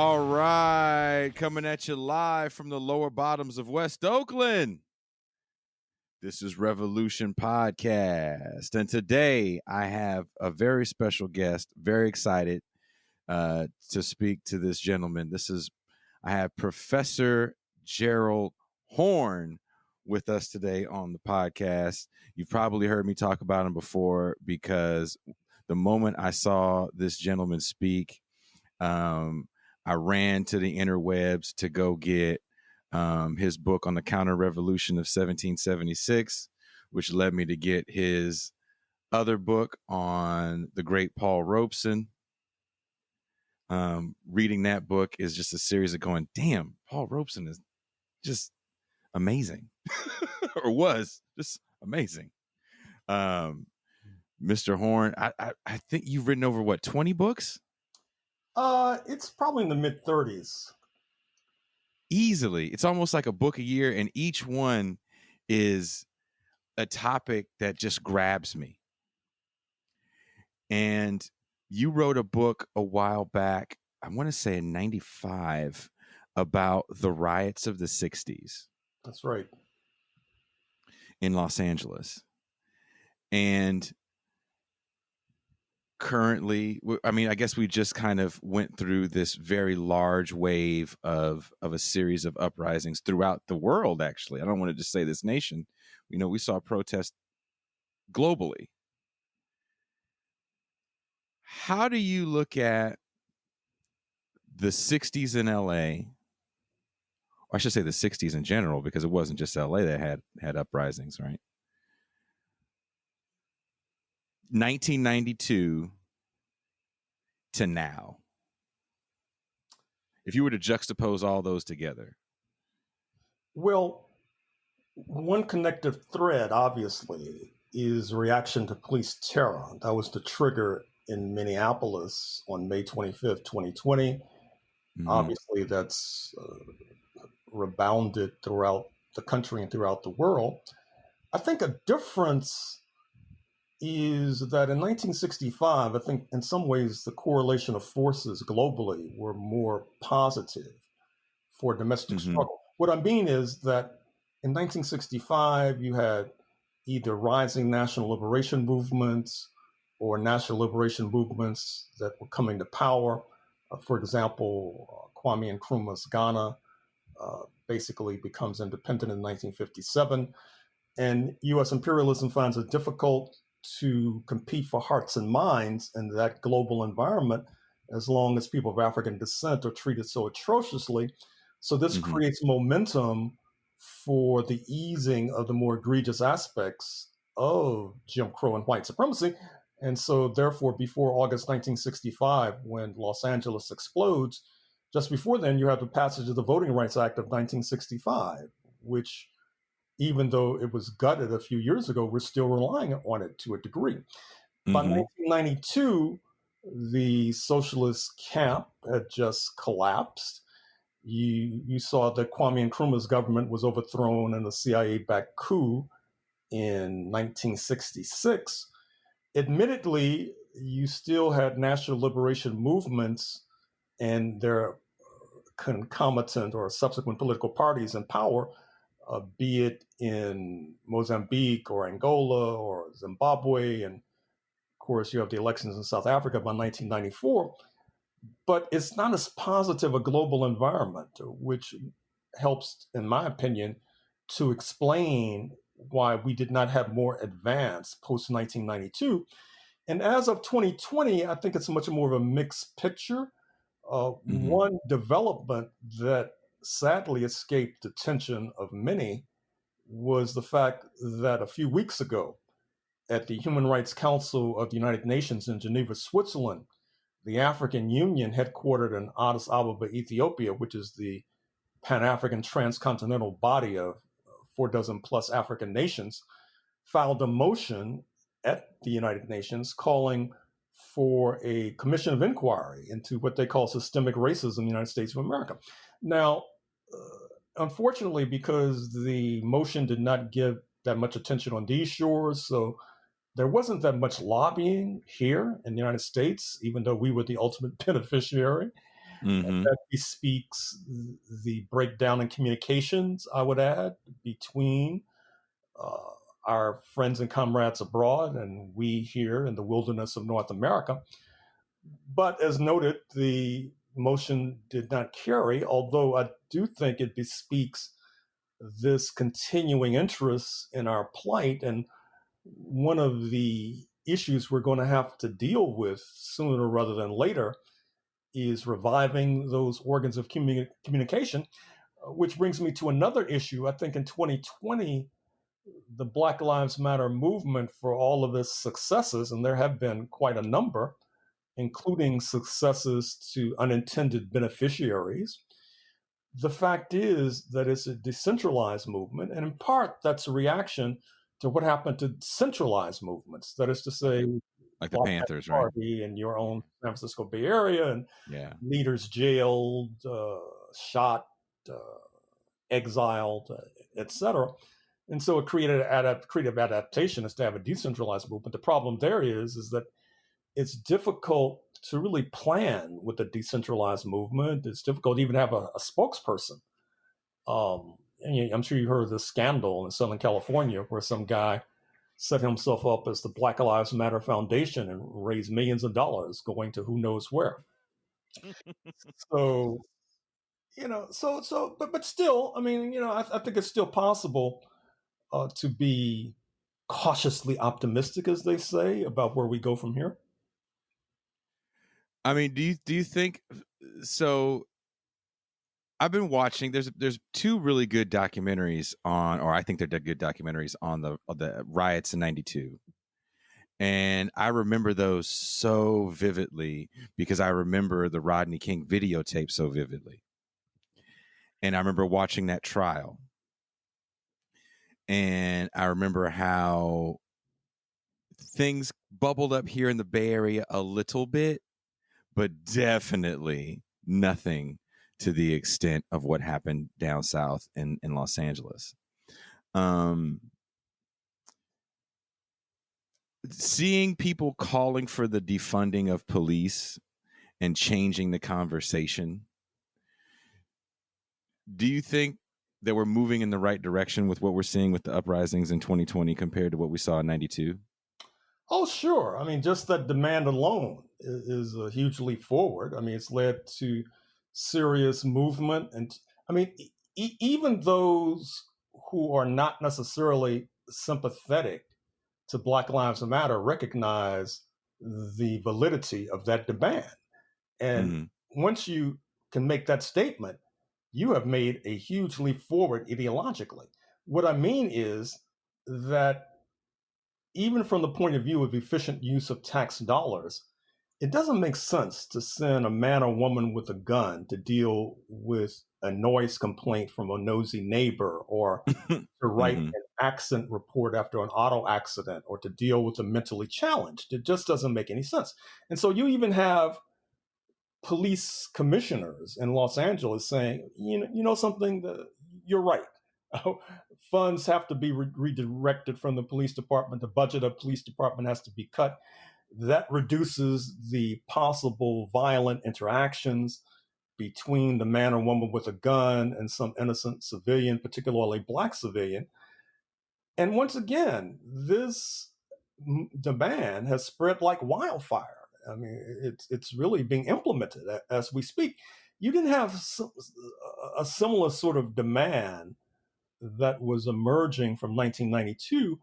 All right, coming at you live from the lower bottoms of West Oakland. This is Revolution Podcast, and today I have a very special guest. Very excited to speak to this gentleman. I have Professor Gerald Horne with us today on the podcast. You've probably heard me talk about him before because the moment I saw this gentleman speak, I ran to the interwebs to go get his book on the counter-revolution of 1776, which led me to get his other book on the great Paul Robeson. Reading that book is just a series of going, damn, Paul Robeson is just amazing, or was just amazing. Mr. Horne, I think you've written over, what, 20 books? It's probably in the mid-30s. Easily. It's almost like a book a year, and each one is a topic that just grabs me. And you wrote a book a while back, I want to say in 95, about the riots of the 60s. That's right. In Los Angeles. And currently, I mean, I guess we just kind of went through this very large wave of a series of uprisings throughout the world, actually. I don't want to just say this nation. You know, we saw protests globally. How do you look at the 60s in LA? Or I should say the 60s in general, because it wasn't just LA that had uprisings, right? 1992 to now. If you were to juxtapose all those together. Well, one connective thread, obviously, is reaction to police terror. That was the trigger in Minneapolis on May 25th, 2020. Mm-hmm. Obviously, that's rebounded throughout the country and throughout the world. I think a difference is that in 1965, I think in some ways the correlation of forces globally were more positive for domestic struggle. What I mean is that in 1965, you had either rising national liberation movements or national liberation movements that were coming to power. For example, Kwame Nkrumah's Ghana basically becomes independent in 1957. And U.S. imperialism finds it difficult to compete for hearts and minds in that global environment as long as people of African descent are treated so atrociously. So this creates momentum for the easing of the more egregious aspects of Jim Crow and white supremacy. And so therefore, before August 1965, when Los Angeles explodes, just before then, you have the passage of the Voting Rights Act of 1965, which, even though it was gutted a few years ago, we're still relying on it to a degree. By 1992, the socialist camp had just collapsed. You saw that Kwame Nkrumah's government was overthrown in a CIA-backed coup in 1966. Admittedly, you still had national liberation movements and their concomitant or subsequent political parties in power, be it in Mozambique or Angola or Zimbabwe. And of course, you have the elections in South Africa by 1994. But it's not as positive a global environment, which helps, in my opinion, to explain why we did not have more advance post-1992. And as of 2020, I think it's much more of a mixed picture. One development that sadly escaped the attention of many was the fact that a few weeks ago at the Human Rights Council of the United Nations in Geneva, Switzerland, the African Union, headquartered in Addis Ababa, Ethiopia, which is the Pan-African transcontinental body of 4 plus African nations, filed a motion at the United Nations calling for a commission of inquiry into what they call systemic racism in the United States of America. Now, unfortunately, because the motion did not give that much attention on these shores, so there wasn't that much lobbying here in the United States, even though we were the ultimate beneficiary. Mm-hmm. That bespeaks the breakdown in communications, I would add, between uh, our friends and comrades abroad and we here in the wilderness of North America. But as noted, the motion did not carry, although I do think it bespeaks this continuing interest in our plight. And one of the issues we're going to have to deal with sooner rather than later is reviving those organs of communication, which brings me to another issue. I think in 2020, the Black Lives Matter movement, for all of its successes, and there have been quite a number, including successes to unintended beneficiaries, the fact is that it's a decentralized movement, and in part that's a reaction to what happened to centralized movements. That is to say, Like the Black Panthers, Panther right? Party in your own San Francisco Bay Area, and Yeah. leaders jailed, shot, uh, exiled, etc. And so it created creative adaptation is to have a decentralized movement. The problem there is that it's difficult to really plan with a decentralized movement. It's difficult to even have a spokesperson. And I'm sure you heard of this scandal in Southern California where some guy set himself up as the Black Lives Matter Foundation and raised millions of dollars going to who knows where. So, but still, I mean, I think it's still possible to be cautiously optimistic, as they say, about where we go from here. I mean, do you think so? I've been watching. There's two really good documentaries on, or I think they're good documentaries on the riots in '92, and I remember those so vividly because I remember the Rodney King videotape so vividly, and I remember watching that trial, and I remember how things bubbled up here in the Bay Area a little bit, but definitely nothing to the extent of what happened down south in Los Angeles. Seeing people calling for the defunding of police and changing the conversation, do you think that we're moving in the right direction with what we're seeing with the uprisings in 2020 compared to what we saw in 92? Oh, sure. I mean, just that demand alone is a huge leap forward. I mean, it's led to serious movement. And I mean, even those who are not necessarily sympathetic to Black Lives Matter recognize the validity of that demand. And once you can make that statement, you have made a huge leap forward ideologically. What I mean is that even from the point of view of efficient use of tax dollars, it doesn't make sense to send a man or woman with a gun to deal with a noise complaint from a nosy neighbor, or to write an accident report after an auto accident, or to deal with a mentally challenged. It just doesn't make any sense. And so you even have police commissioners in Los Angeles saying, you know something, you're right. Funds have to be redirected from the police department. The budget of police department has to be cut. That reduces the possible violent interactions between the man or woman with a gun and some innocent civilian, particularly Black civilian. And once again, this demand has spread like wildfire. I mean, it's really being implemented as we speak. You didn't have a similar sort of demand that was emerging from 1992.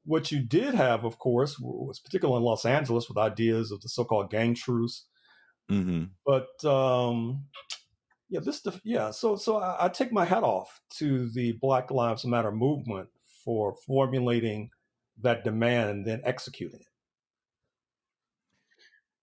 What you did have, of course, was particularly in Los Angeles with ideas of the so-called gang truce. But so I take my hat off to the Black Lives Matter movement for formulating that demand and then executing it.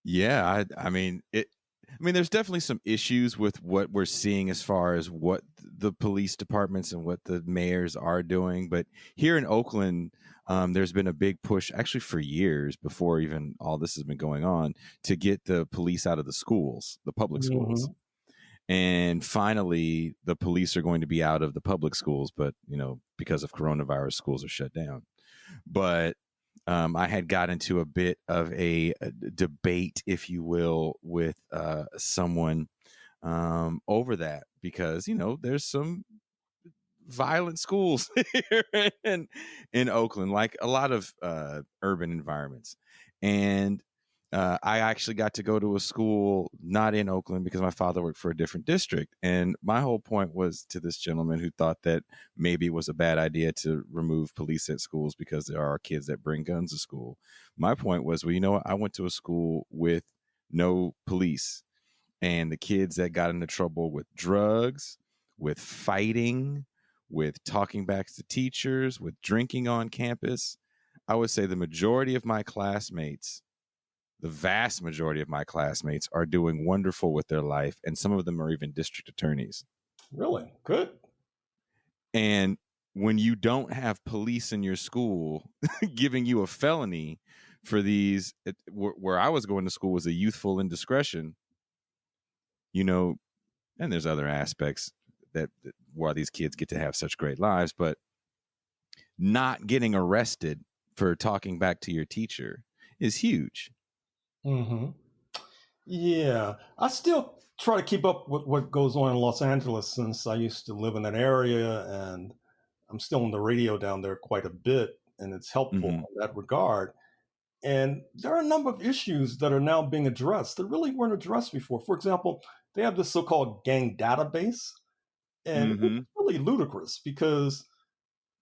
Yeah, I mean it. I mean, there's definitely some issues with what we're seeing as far as what the police departments and what the mayors are doing. But here in Oakland, there's been a big push, actually for years before even all this has been going on, to get the police out of the schools, the public schools. And finally, the police are going to be out of the public schools, but because of coronavirus, schools are shut down. But I had got into a bit of a debate, if you will, with someone over that because there's some violent schools here in Oakland, like a lot of urban environments. And I actually got to go to a school not in Oakland because my father worked for a different district. And my whole point was to this gentleman who thought that maybe it was a bad idea to remove police at schools because there are kids that bring guns to school. My point was, well, you know what? I went to a school with no police, and the kids that got into trouble with drugs, with fighting, with talking back to teachers, with drinking on campus, I would say the majority of my classmates, the vast majority of my classmates, are doing wonderful with their life, and some of them are even district attorneys. Really? Good. And when you don't have police in your school giving you a felony for these, where I was going to school was a youthful indiscretion, and there's other aspects that why these kids get to have such great lives, but not getting arrested for talking back to your teacher is huge. Mm-hmm. Yeah, I still try to keep up with what goes on in Los Angeles since I used to live in that area, and I'm still on the radio down there quite a bit, and it's helpful Mm-hmm. in that regard. And there are a number of issues that are now being addressed that really weren't addressed before. For example, they have this so-called gang database, and Mm-hmm. it's really ludicrous because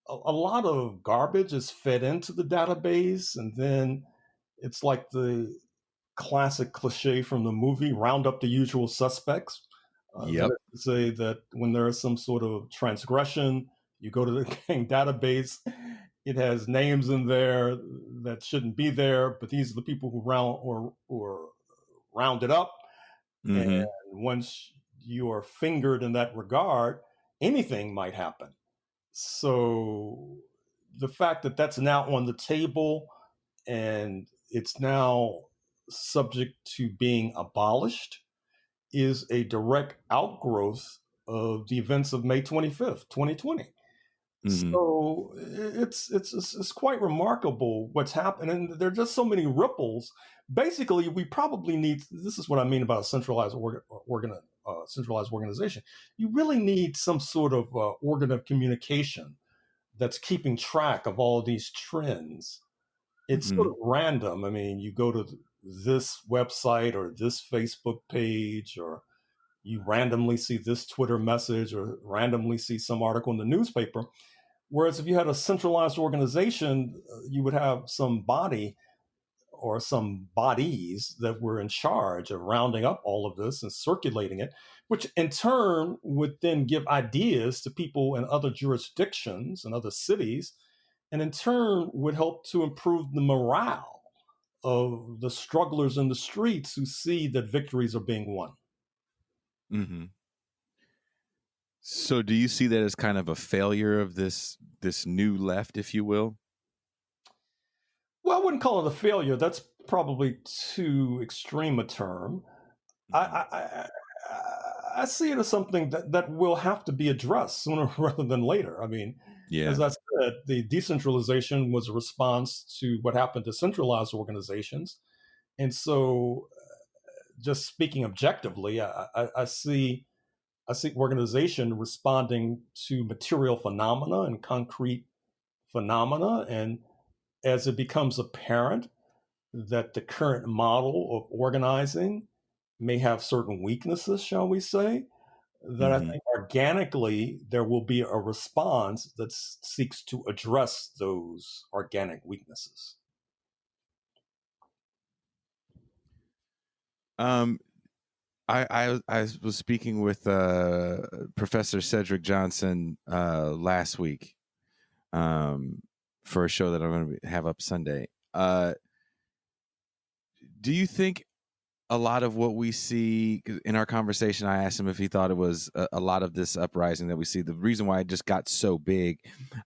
a lot of garbage is fed into the database, and then it's like the classic cliche from the movie round up the usual suspects. That Yep. is to say that when there is some sort of transgression, you go to the gang database, it has names in there that shouldn't be there, but these are the people who rounded up. And Mm-hmm. once you are fingered in that regard, anything might happen. So the fact that that's now on the table and it's now subject to being abolished is a direct outgrowth of the events of May 25th, 2020. Mm-hmm. So it's quite remarkable what's happened, and there are just so many ripples. Basically, we probably need. This is what I mean about a centralized organization. You really need some sort of organ of communication that's keeping track of all these trends. It's sort Mm-hmm. of random. I mean, you go to this website or this Facebook page, or you randomly see this Twitter message or randomly see some article in the newspaper. Whereas if you had a centralized organization, you would have some body or some bodies that were in charge of rounding up all of this and circulating it, which in turn would then give ideas to people in other jurisdictions and other cities, and in turn would help to improve the morale of the strugglers in the streets who see that victories are being won. Mm-hmm. So do you see that as kind of a failure of this new left, if you will? Well, I wouldn't call it a failure. That's probably too extreme a term. I, Mm-hmm. I, I, I see it as something that will have to be addressed sooner rather than later. I mean, Yeah. as I said, the decentralization was a response to what happened to centralized organizations. And so, just speaking objectively, I see organization responding to material phenomena and concrete phenomena. And as it becomes apparent that the current model of organizing may have certain weaknesses, shall we say, that I Mm-hmm. think organically there will be a response that seeks to address those organic weaknesses. I was speaking with Professor Cedric Johnson last week for a show that I'm going to have up Sunday. Do you think a lot of what we see in our conversation, I asked him if he thought it was a lot of this uprising that we see, the reason why it just got so big,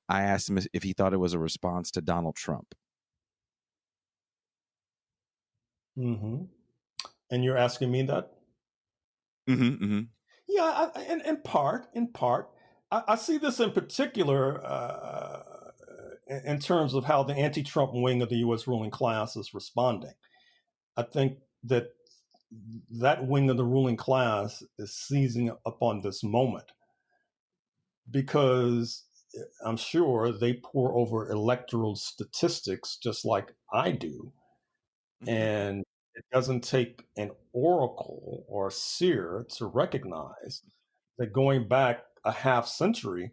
I asked him if he thought it was a response to Donald Trump. Mm-hmm. And you're asking me that? Mm-hmm, mm-hmm. Yeah, in part, I see this in particular in terms of how the anti-Trump wing of the U.S. ruling class is responding. I think that wing of the ruling class is seizing upon this moment because I'm sure they pore over electoral statistics just like I do. And it doesn't take an oracle or a seer to recognize that going back a half century,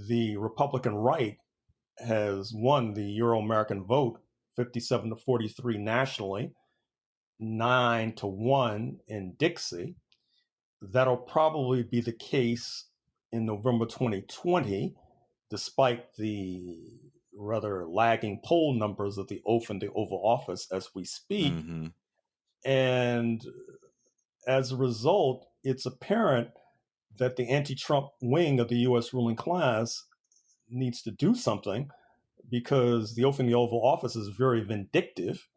the Republican right has won the Euro-American vote 57 to 43 nationally, 9-1 in Dixie. That'll probably be the case in November 2020, despite the rather lagging poll numbers of the oath in the Oval Office as we speak. And as a result, it's apparent that the anti-Trump wing of the U.S. ruling class needs to do something because the oath in the Oval Office is very vindictive.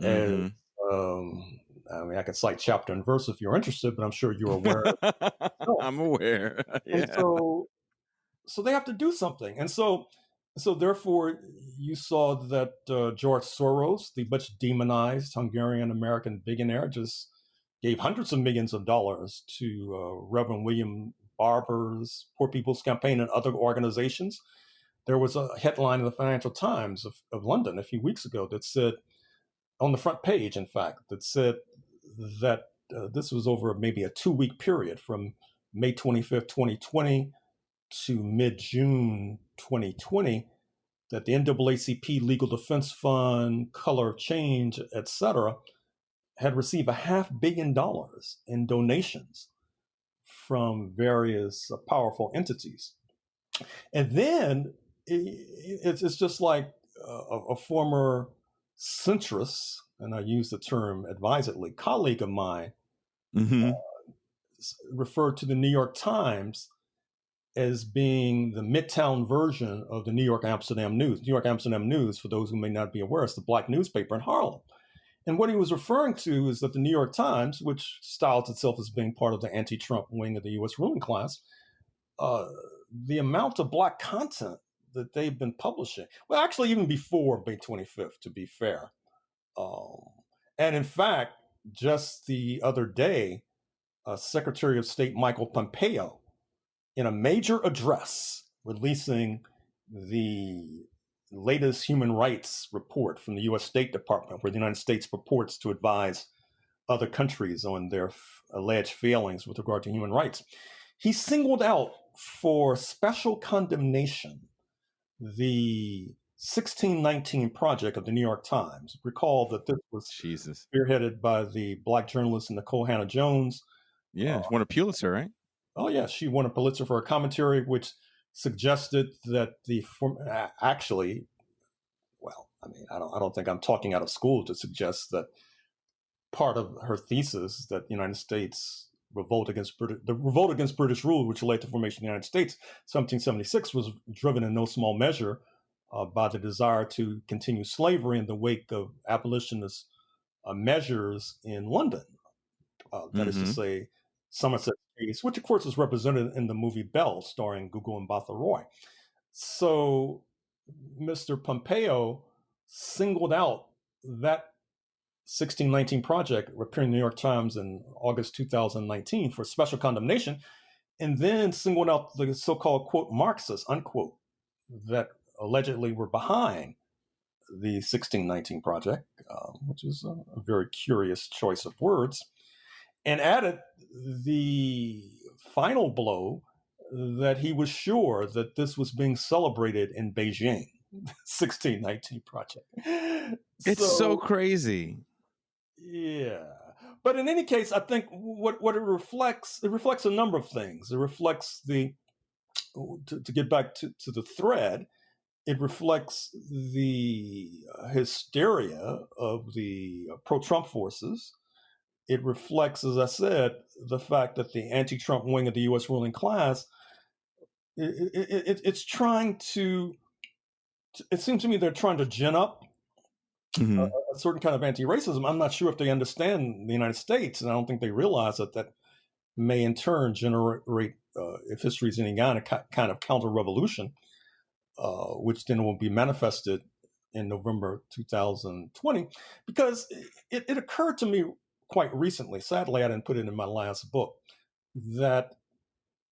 As, I mean, I could cite chapter and verse if you're interested, but I'm sure you're aware. I'm aware. Yeah. And so they have to do something. And so therefore, you saw that George Soros, the much demonized Hungarian-American billionaire, just gave hundreds of millions of dollars to Reverend William Barber's Poor People's Campaign and other organizations. There was a headline in the Financial Times of London a few weeks ago that said, on the front page, in fact, that said that this was over maybe a 2-week period from May 25th, 2020 to mid-June 2020, that the NAACP Legal Defense Fund, Color of Change, etc., had received $500 million in donations from various powerful entities. And then it's just like a former centrist, and I use the term advisedly, colleague of mine, referred to the New York Times as being the Midtown version of the New York Amsterdam News. New York Amsterdam News, for those who may not be aware, is the black newspaper in Harlem. And what he was referring to is that the New York Times, which styles itself as being part of the anti-Trump wing of the U.S. ruling class, the amount of black content that they've been publishing, well, actually even before May 25th, to be fair. And in fact, just the other day, Secretary of State Michael Pompeo, in a major address releasing the latest human rights report from the U.S. State Department, where the United States purports to advise other countries on their alleged failings with regard to human rights, he singled out for special condemnation the 1619 Project of the New York Times. Recall that this was spearheaded by the black journalist Nicole Hannah-Jones. Yeah, she won a Pulitzer, right? Oh, yeah, she won a Pulitzer for a commentary which suggested that actually, well, I mean, I don't think I'm talking out of school to suggest that part of her thesis that the United States revolt against British rule, which led to the formation of the United States, 1776, was driven in no small measure by the desire to continue slavery in the wake of abolitionist measures in London. That is to say, Somerset case, which of course is represented in the movie Belle, starring Gugu Mbatha Roy. So Mr. Pompeo singled out that 1619 Project, appearing in the New York Times in August 2019, for special condemnation, and then singled out the so-called, quote, Marxists, unquote, that allegedly were behind the 1619 Project, which is a very curious choice of words, and added the final blow that he was sure that this was being celebrated in Beijing, 1619 Project. It's so crazy. Yeah. But in any case, I think what it reflects a number of things. It reflects to get back to the thread, it reflects the hysteria of the pro-Trump forces. It reflects, as I said, the fact that the anti-Trump wing of the U.S. ruling class, it's trying to, it seems to me they're trying to gin up a certain kind of anti-racism. I'm not sure if they understand the United States, and I don't think they realize that may in turn generate, if history is any kind of counter-revolution, which then will be manifested in November 2020, because it occurred to me quite recently, sadly I didn't put it in my last book, that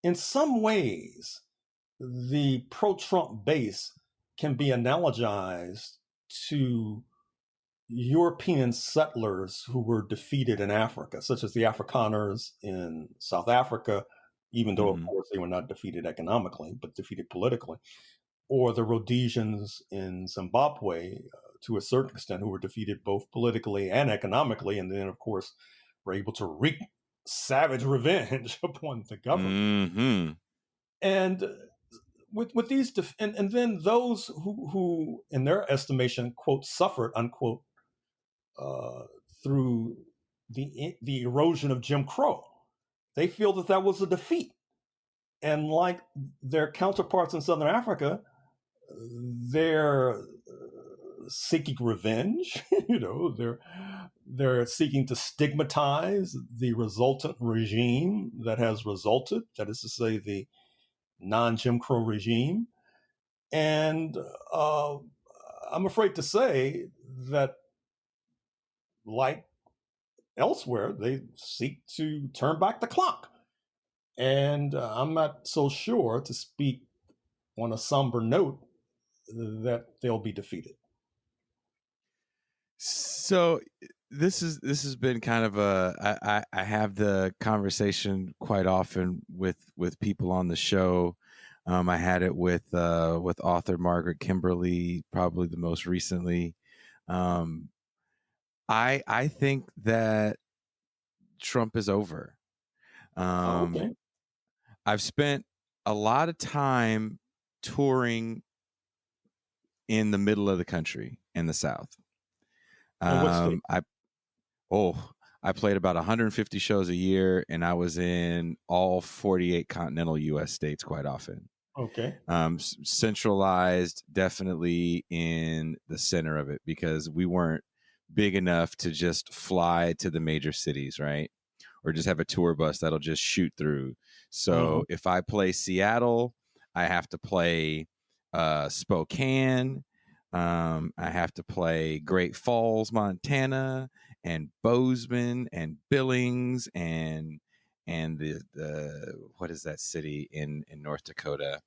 in some ways the pro-Trump base can be analogized to European settlers who were defeated in Africa, such as the Afrikaners in South Africa, even though, of course, they were not defeated economically, but defeated politically, or the Rhodesians in Zimbabwe, to a certain extent, who were defeated both politically and economically, and then, of course, were able to wreak savage revenge upon the government. And with these, and then those who, in their estimation, quote, suffered, unquote, through the erosion of Jim Crow, they feel that was a defeat. And like their counterparts in Southern Africa, they're seeking revenge. They're seeking to stigmatize the resultant regime that has resulted, that is to say, the non-Jim Crow regime. And I'm afraid to say that, like elsewhere, they seek to turn back the clock. And I'm not so sure, to speak on a somber note, that they'll be defeated. So this has been kind of I have the conversation quite often with people on the show. I had it with author Margaret Kimberly, probably the most recently. I think that Trump is over. Okay. I've spent a lot of time touring in the middle of the country in the South. And what state? I played about 150 shows a year, and I was in all 48 continental U.S. states quite often. Okay. Centralized, definitely in the center of it, because we weren't big enough to just fly to the major cities, right? Or just have a tour bus that'll just shoot through. So if I play Seattle, I have to play Spokane. I have to play Great Falls, Montana, and Bozeman, and Billings, and the what is that city in North Dakota?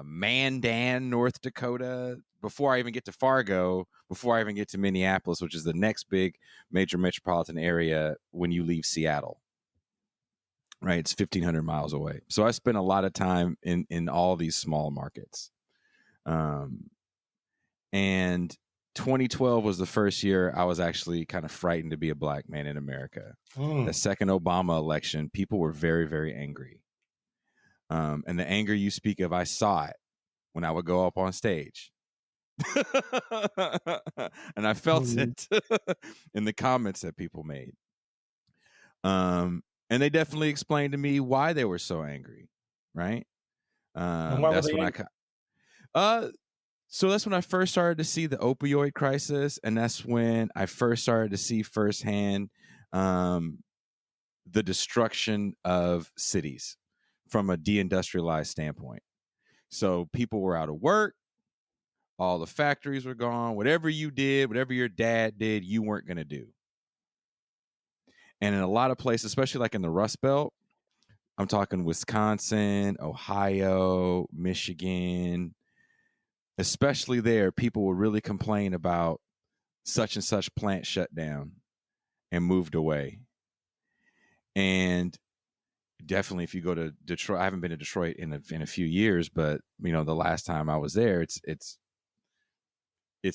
Mandan, North Dakota. Before I even get to Fargo, before I even get to Minneapolis, which is the next big major metropolitan area when you leave Seattle. Right, it's 1,500 miles away. So I spent a lot of time in all these small markets. And 2012 was the first year I was actually kind of frightened to be a black man in America. The second Obama election, people were very, very angry. And the anger you speak of, I saw it when I would go up on stage. And I felt it in the comments that people made. And they definitely explained to me why they were so angry, right? That's when So that's when I first started to see the opioid crisis, and that's when I first started to see firsthand the destruction of cities from a deindustrialized standpoint. So people were out of work, all the factories were gone, whatever you did, whatever your dad did, you weren't going to do. And in a lot of places, especially like in the Rust Belt, I'm talking Wisconsin, Ohio, Michigan, especially there, people will really complain about such and such plant shut down and moved away. And definitely, if you go to Detroit, I haven't been to Detroit in a few years, but the last time I was there, it's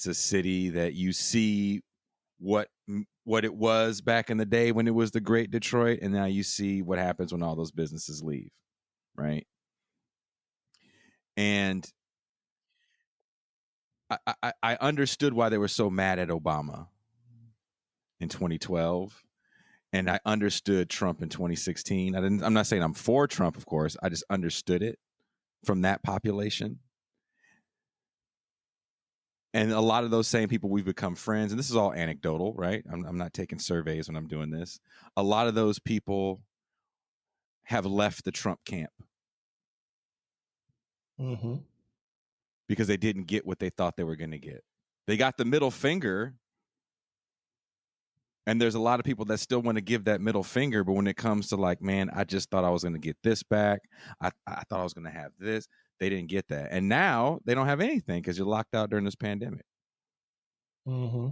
a city that you see what it was back in the day when it was the Great Detroit, and now you see what happens when all those businesses leave, right? And I understood why they were so mad at Obama in 2012, and I understood Trump in 2016. I'm not saying I'm for Trump, of course. I just understood it from that population. And a lot of those same people, we've become friends. And this is all anecdotal, right? I'm not taking surveys when I'm doing this. A lot of those people have left the Trump camp. because they didn't get what they thought they were going to get. They got the middle finger, and there's a lot of people that still want to give that middle finger, but when it comes to like, man, I just thought I was going to get this back. I thought I was going to have this. They didn't get that. And now they don't have anything because you're locked out during this pandemic. Mm-hmm.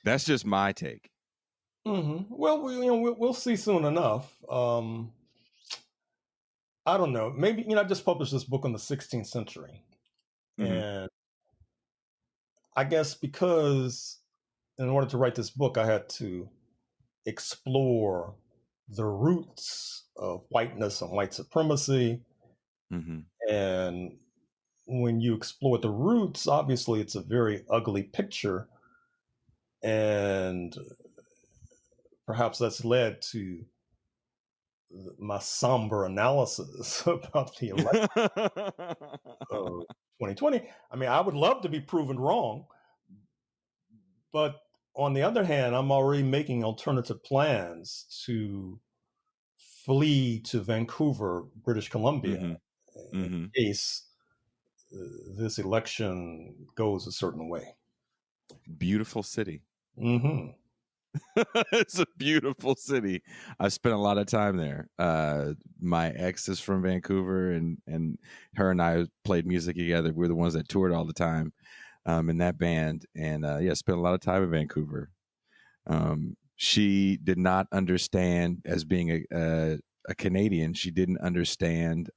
That's just my take. Mm-hmm. Well, we'll see soon enough. I don't know. Maybe, I just published this book on the 16th century. Mm-hmm. And I guess because in order to write this book, I had to explore the roots of whiteness and white supremacy. Mm-hmm. And when you explore the roots, obviously it's a very ugly picture. And perhaps that's led to my somber analysis about the election of 2020. I mean, I would love to be proven wrong, but on the other hand, I'm already making alternative plans to flee to Vancouver, British Columbia, Mm-hmm. in case this election goes a certain way. Beautiful city. Mm-hmm. It's a beautiful city. I've spent a lot of time there. My ex is from Vancouver, and her and I played music together. We're the ones that toured all the time in that band, and spent a lot of time in Vancouver. She did not understand, as being a Canadian, she didn't understand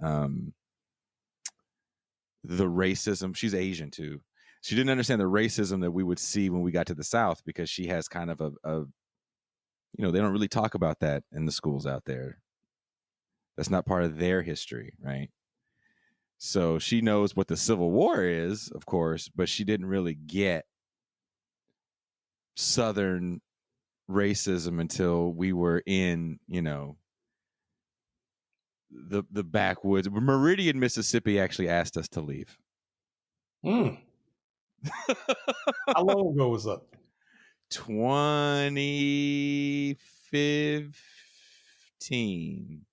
the racism. She's Asian too. She didn't understand the racism that we would see when we got to the South, because she has kind of a they don't really talk about that in the schools out there. That's not part of their history, right? So she knows what the Civil War is, of course, but she didn't really get Southern racism until we were in, the backwoods. Meridian, Mississippi actually asked us to leave. Mm. How long ago was that? 2015.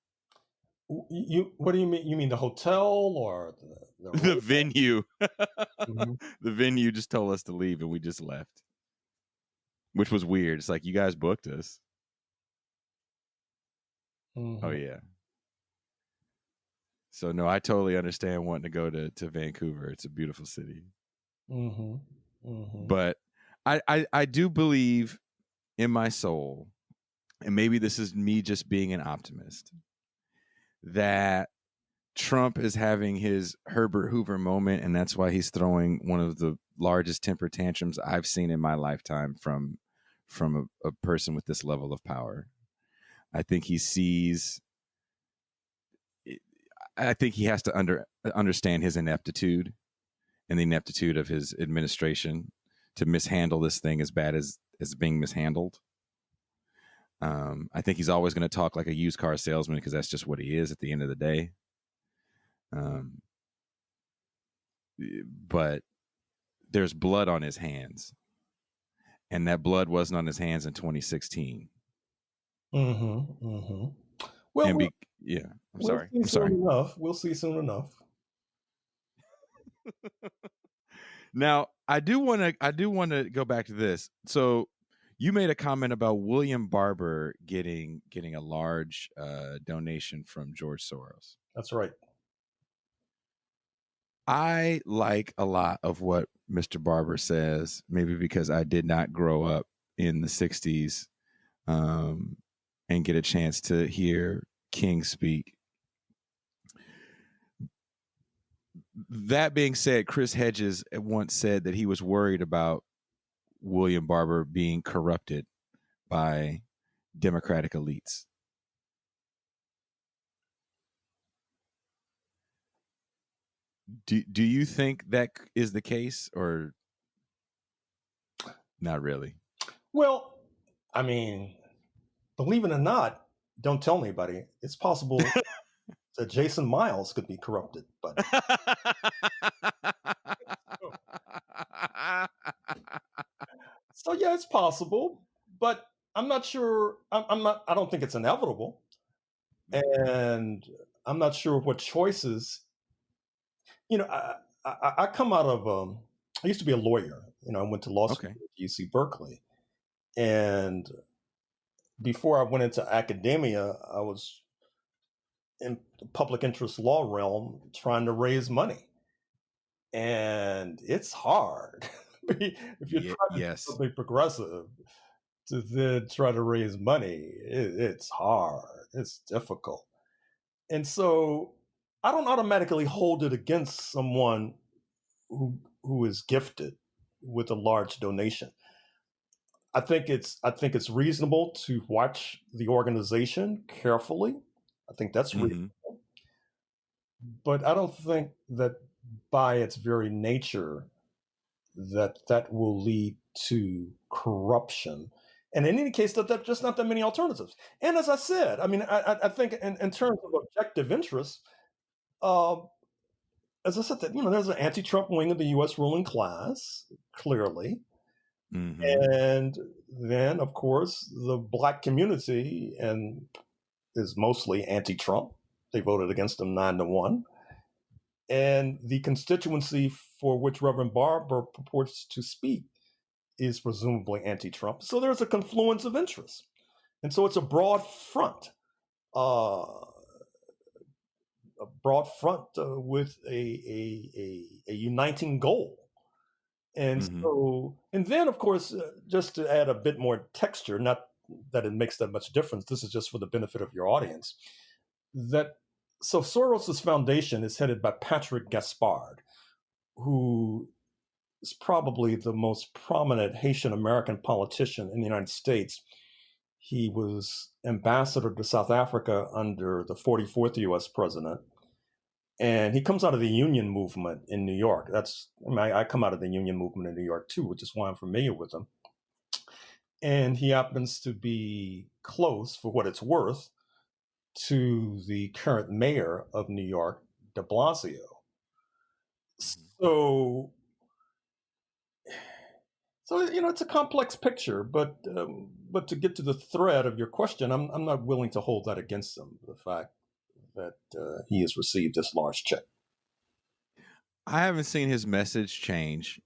What do you mean? You mean the hotel or The venue? Mm-hmm. The venue just told us to leave, and we just left, which was weird. It's like, you guys booked us. Mm-hmm. Oh yeah. So no, I totally understand wanting to go to Vancouver. It's a beautiful city. Mm-hmm. Mm-hmm. But I do believe in my soul, and maybe this is me just being an optimist, that Trump is having his Herbert Hoover moment, and that's why he's throwing one of the largest temper tantrums I've seen in my lifetime from a person with this level of power. I think he sees. I think he has to understand his ineptitude and the ineptitude of his administration to mishandle this thing as bad as being mishandled. I think he's always going to talk like a used car salesman, because that's just what he is at the end of the day. But there's blood on his hands, and that blood wasn't on his hands in 2016. Mm-hmm. Mm-hmm. Well, I'm we'll sorry. see soon enough. We'll see soon enough. Now, I do want to go back to this. So, you made a comment about William Barber getting a large donation from George Soros. That's right. I like a lot of what Mr. Barber says, maybe because I did not grow up in the 60s and get a chance to hear King speak. That being said, Chris Hedges once said that he was worried about William Barber being corrupted by Democratic elites. Do you think that is the case, or not really? Well, I mean, believe it or not, don't tell anybody. It's possible that Jason Miles could be corrupted, but so yeah, it's possible, but I'm not sure. I'm not. I don't think it's inevitable, and I'm not sure what choices I come out of, I used to be a lawyer. I went to law school Okay. at UC Berkeley. And before I went into academia, I was in the public interest law realm trying to raise money. And it's hard. If you're trying to do Yes. something progressive, to then try to raise money, it's hard. It's difficult. And so I don't automatically hold it against someone who is gifted with a large donation. I think it's reasonable to watch the organization carefully. I think that's reasonable. Mm-hmm. But I don't think that by its very nature that will lead to corruption. And in any case, that just not that many alternatives. And as I said, I mean, I think in terms of objective interests, uh, as I said, that there's an anti-Trump wing of the U.S. ruling class, clearly, Mm-hmm. and then of course the Black community and is mostly anti-Trump. They voted against him 9-1, and the constituency for which Reverend Barber purports to speak is presumably anti-Trump. So there's a confluence of interests, and so it's a broad front. With a uniting goal. And Mm-hmm. so, and then of course, just to add a bit more texture, not that it makes that much difference, this is just for the benefit of your audience, so Soros's foundation is headed by Patrick Gaspard, who is probably the most prominent Haitian American politician in the United States. He was ambassador to South Africa under the 44th US president. And he comes out of the union movement in New York. I come out of the union movement in New York too, which is why I'm familiar with him. And he happens to be close, for what it's worth, to the current mayor of New York, de Blasio. So it's a complex picture, but to get to the thread of your question, I'm not willing to hold that against him, the fact that he has received this large check. I haven't seen his message change.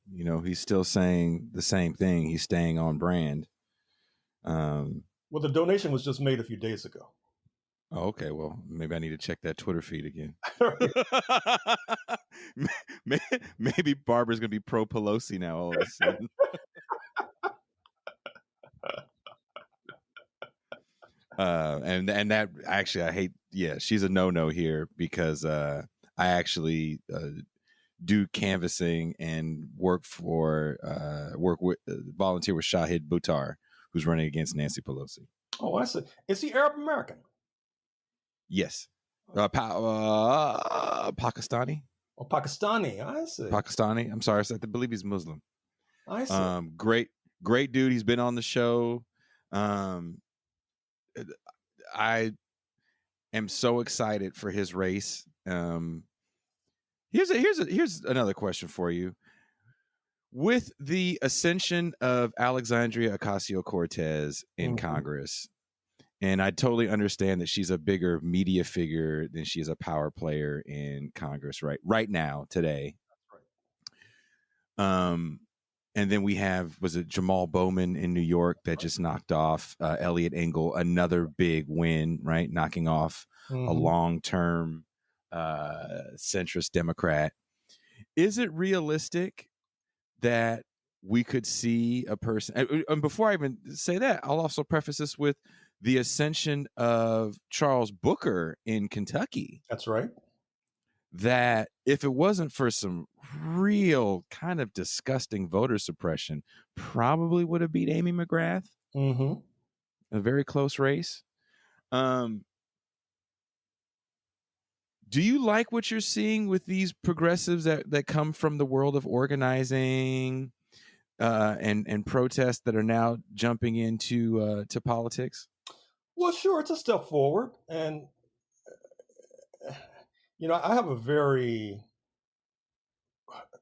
He's still saying the same thing. He's staying on brand. Well, the donation was just made a few days ago. Oh, okay. Well, maybe I need to check that Twitter feed again. Maybe Barbara's going to be pro Pelosi now all of a sudden. And that actually, I hate. Yeah, she's a no here because I actually do canvassing and work with volunteer with Shahid Buttar, who's running against Nancy Pelosi. Oh, I see. Is he Arab American? Yes. Pakistani. Oh, Pakistani. I see. Pakistani. I'm sorry. I believe he's Muslim. I see. Great dude. He's been on the show. I am so excited for his race. Here's another question for you. With the ascension of Alexandria Ocasio-Cortez in Congress, and I totally understand that she's a bigger media figure than she is a power player in Congress right now, today. And then we have, was it Jamal Bowman in New York that just knocked off Elliot Engel, another big win, right? Knocking off a long-term centrist Democrat. Is it realistic that we could see a person, and before I even say that, I'll also preface this with the ascension of Charles Booker in Kentucky. That's right. That if it wasn't for some real kind of disgusting voter suppression, probably would have beat Amy McGrath. A very close race. Do you like what you're seeing with these progressives that come from the world of organizing and protest that are now jumping into to politics? Well, sure, it's a step forward, and I have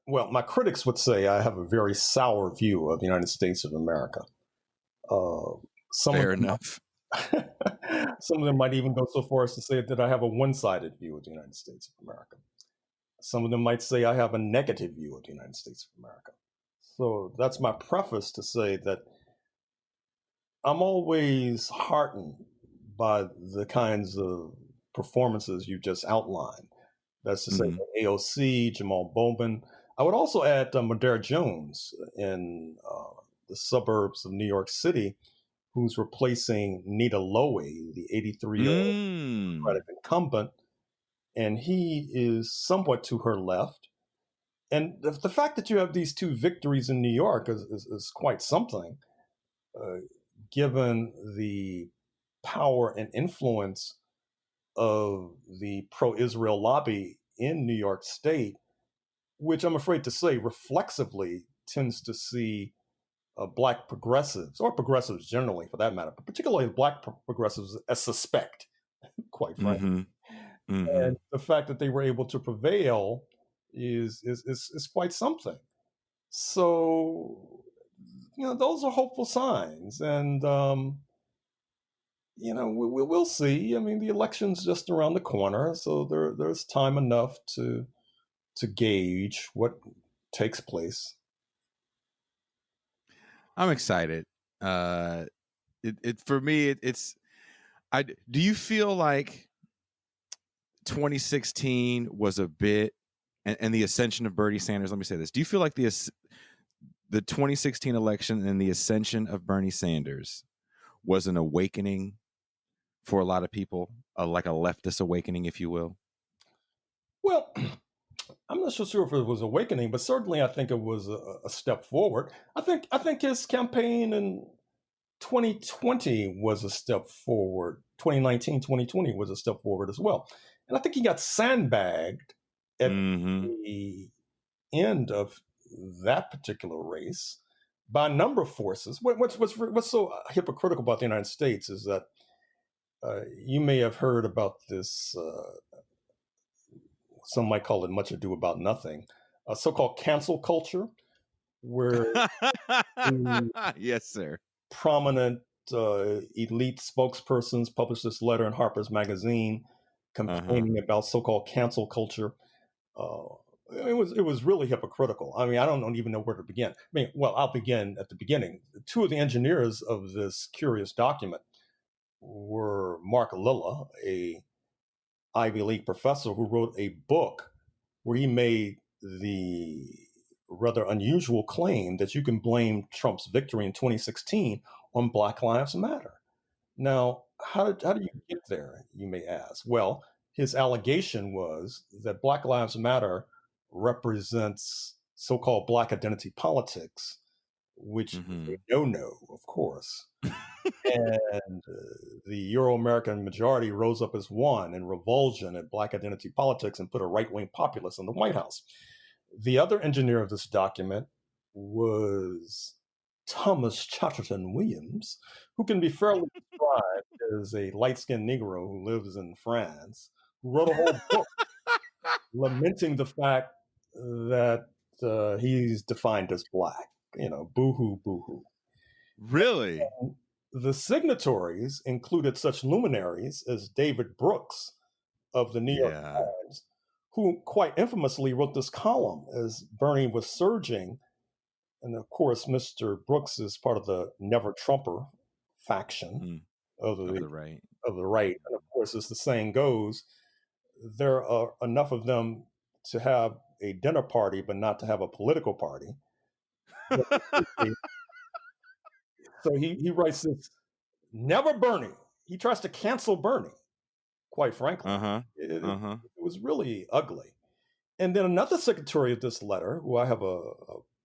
my critics would say I have a very sour view of the United States of America. Fair enough. Some of them might even go so far as to say that I have a one-sided view of the United States of America. some of them might say I have a negative view of the United States of America. So that's my preface to say that I'm always heartened by the kinds of performances you just outlined. That's to say, AOC, Jamal Bowman. I would also add Madera Jones in the suburbs of New York City, who's replacing Nita Lowey, the 83-year-old Democratic incumbent. And he is somewhat to her left. And the fact that you have these two victories in New York is quite something, given the power and influence of the pro-Israel lobby in New York State, which I'm afraid to say reflexively tends to see Black progressives, or progressives generally for that matter, but particularly Black progressives as suspect, quite frankly. And the fact that they were able to prevail is quite something. So, those are hopeful signs. And, we'll see. I mean, the election's just around the corner, so there's time enough to gauge what takes place. I'm excited. For me, it's. Do you feel like 2016 was a bit, and the ascension of Bernie Sanders? Let me say this: do you feel like the 2016 election and the ascension of Bernie Sanders was an awakening for a lot of people, like a leftist awakening, if you will? Well, I'm not so sure if it was awakening, but certainly I think it was a step forward. I think his campaign in 2020 was a step forward. 2019, 2020 was a step forward as well. And I think he got sandbagged at the end of that particular race by a number of forces. What's so hypocritical about the United States is that you may have heard about this, some might call it much ado about nothing, a so-called cancel culture, where yes, sir, prominent elite spokespersons published this letter in Harper's Magazine complaining about so-called cancel culture. It was really hypocritical. I mean, I don't even know where to begin. I mean, well, I'll begin at the beginning. Two of the engineers of this curious document were Mark Lilla, a Ivy League professor who wrote a book where he made the rather unusual claim that you can blame Trump's victory in 2016 on Black Lives Matter. Now, how do you get there, you may ask? Well, his allegation was that Black Lives Matter represents so-called Black identity politics, which is a no-no, of course. And the Euro-American majority rose up as one in revulsion at Black identity politics and put a right-wing populist in the White House. The other engineer of this document was Thomas Chatterton Williams, who can be fairly described as a light-skinned Negro who lives in France, who wrote a whole book lamenting the fact that he's defined as Black. Boo-hoo, boo-hoo. Really? And the signatories included such luminaries as David Brooks of the New York Times, who quite infamously wrote this column as Bernie was surging. And of course, Mr. Brooks is part of the Never Trumper faction of the right. And of course, as the saying goes, there are enough of them to have a dinner party, but not to have a political party. So he writes this, never Bernie. He tries to cancel Bernie, quite frankly. It was really ugly. And then another signatory of this letter, who I have a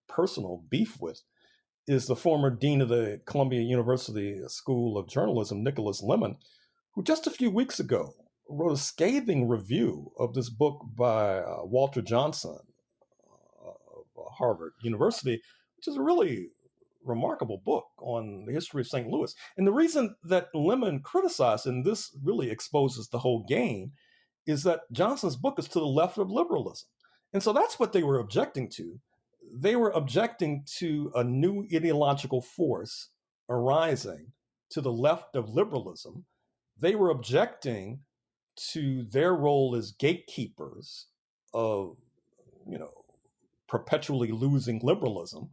personal beef with, is the former dean of the Columbia University School of Journalism, Nicholas Lemon, who just a few weeks ago wrote a scathing review of this book by Walter Johnson of Harvard University, which is a really remarkable book on the history of St. Louis. And the reason that Lemon criticized, and this really exposes the whole game, is that Johnson's book is to the left of liberalism. And so that's what they were objecting to. They were objecting to a new ideological force arising to the left of liberalism. They were objecting to their role as gatekeepers of perpetually losing liberalism,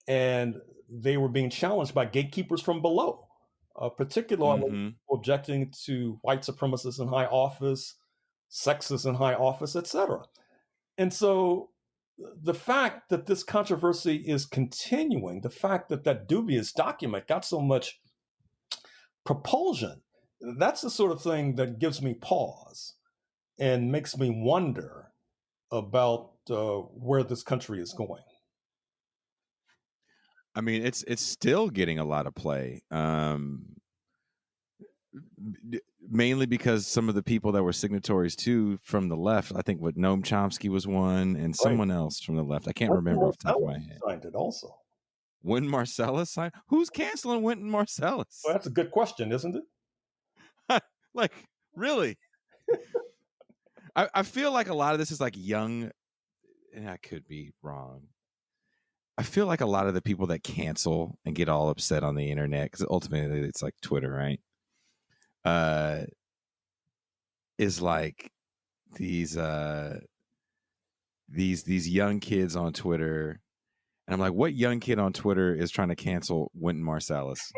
and they were being challenged by gatekeepers from below, particularly Mm-hmm. objecting to white supremacists in high office, sexists in high office, etc. And so the fact that this controversy is continuing, the fact that that dubious document got so much propulsion, that's the sort of thing that gives me pause and makes me wonder about where this country is going. I mean, it's still getting a lot of play, mainly because some of the people that were signatories too from the left, I think what Noam Chomsky was one, and Right. someone else from the left. I can't Wynton remember off the top of my Marsalis head. signed it also. Wynton Marsalis signed? Who's canceling Wynton Marsalis? Well, that's a good question, isn't it? Like, really? I feel like a lot of this is like young, and I could be wrong. I feel like a lot of the people that cancel and get all upset on the internet, because ultimately it's like Twitter, right? Is like these young kids on Twitter, and I'm like, what young kid on Twitter is trying to cancel Wynton Marsalis?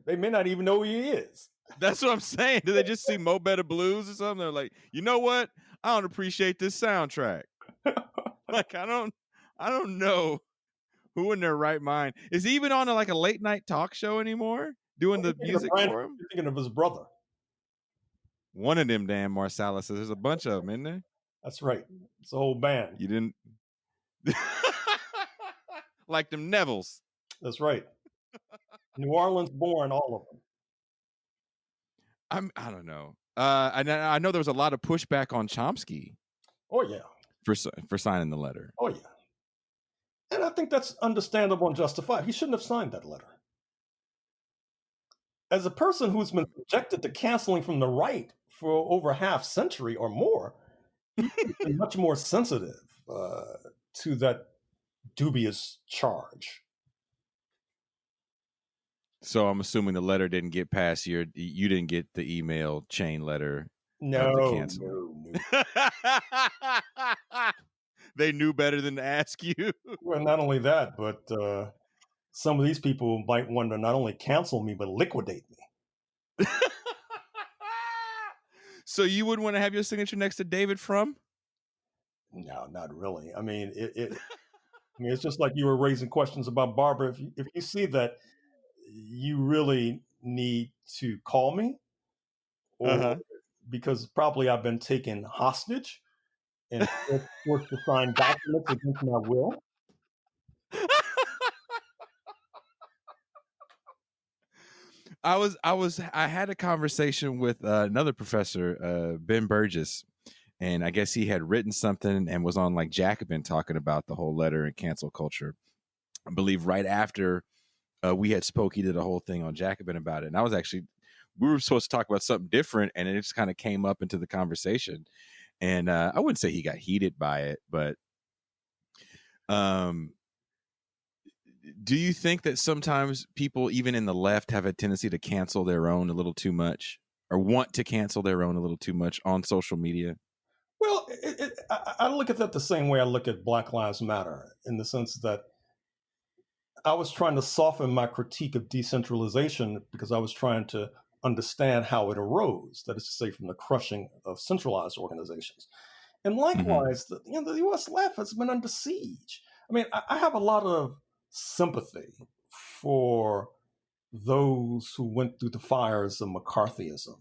They may not even know who he is. That's what I'm saying. Do they just see Mo Better Blues or something? They're like, you know what? I don't appreciate this soundtrack. Like, I don't know who in their right mind is he even on like a late night talk show anymore doing the music for him. You're thinking of his brother. One of them damn Marsalis. There's a bunch of them, isn't there? That's right. It's a whole band. You didn't like them Nevilles. That's right. New Orleans born, all of them. I don't know. I know there was a lot of pushback on Chomsky. Oh yeah. For signing the letter. Oh yeah. And I think that's understandable and justified. He shouldn't have signed that letter. As a person who's been subjected to canceling from the right for over a half century or more, he's been much more sensitive to that dubious charge. So I'm assuming the letter didn't get past you didn't get the email chain letter. No. They knew better than to ask you. Well, not only that, but some of these people might want to not only cancel me, but liquidate me. So you wouldn't want to have your signature next to David Frum? No, not really. I mean, it's just like you were raising questions about Barbara. If you see that, you really need to call me, or because probably I've been taken hostage and forced to sign documents against my will. I had a conversation with another professor, Ben Burgess, and I guess he had written something and was on like Jacobin talking about the whole letter and cancel culture. I believe right after we had spoke, he did a whole thing on Jacobin about it. And we were supposed to talk about something different, and it just kind of came up into the conversation. And I wouldn't say he got heated by it, but do you think that sometimes people, even in the left, have a tendency to cancel their own a little too much, or want to cancel their own a little too much on social media? Well, I look at that the same way I look at Black Lives Matter, in the sense that I was trying to soften my critique of decentralization because I was trying to understand how it arose, that is to say, from the crushing of centralized organizations. And likewise, the U.S. left has been under siege. I mean, I have a lot of sympathy for those who went through the fires of McCarthyism,